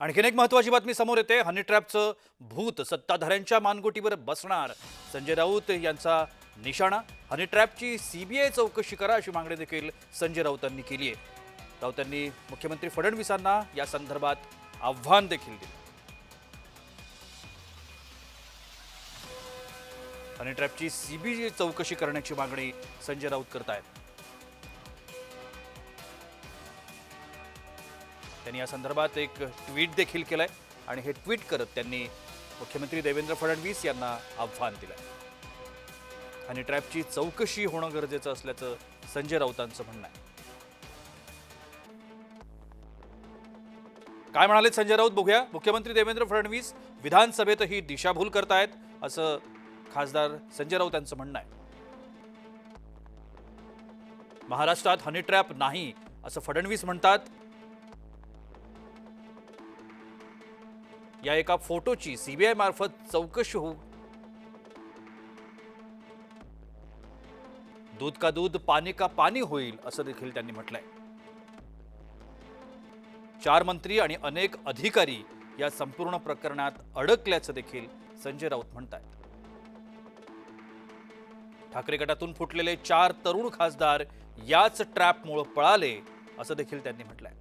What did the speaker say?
आणखीन एक महत्त्वाची बातमी समोर येते। हनी ट्रॅपचं भूत सत्ताधाऱ्यांच्या मानगुटीवर बसणार, संजय राऊत यांचा निशाणा। हनी ट्रॅपची सीबीआय चौकशी करा अशी मागणी देखील संजय राऊतांनी केली आहे। राऊतांनी मुख्यमंत्री फडणवीसांना या संदर्भात आव्हान देखील दिले। हनी ट्रॅपची सीबीआय चौकशी करण्याची मागणी संजय राऊत करतायत। त्यांनी या संदर्भात एक ट्विट देखील केलंय आणि हे ट्विट करत त्यांनी मुख्यमंत्री देवेंद्र फडणवीस यांना आव्हान दिलंय। हनी ट्रॅपची चौकशी होणं गरजेचं असल्याचं संजय राऊतांचं म्हणणं आहे। काय म्हणाले संजय राऊत बघूया। मुख्यमंत्री देवेंद्र फडणवीस विधानसभेतही दिशाभूल करतायत असं खासदार संजय राऊत यांचं म्हणणं आहे। महाराष्ट्रात हनी ट्रॅप नाही असं फडणवीस म्हणतात। या एका फोटोची सीबीआय मार्फत चौकशी होऊ, दूध का दूध पानी का पानी होईल असं देखील त्यांनी म्हटलंय। 4 मंत्री आणि अनेक अधिकारी या संपूर्ण प्रकरणात अडकल्याचं देखील संजय राऊत म्हणतात। ठाकरे गटातून फुटलेले 4 तरुण खासदार याच ट्रॅपमुळे पळाले असं देखील त्यांनी म्हटलंय।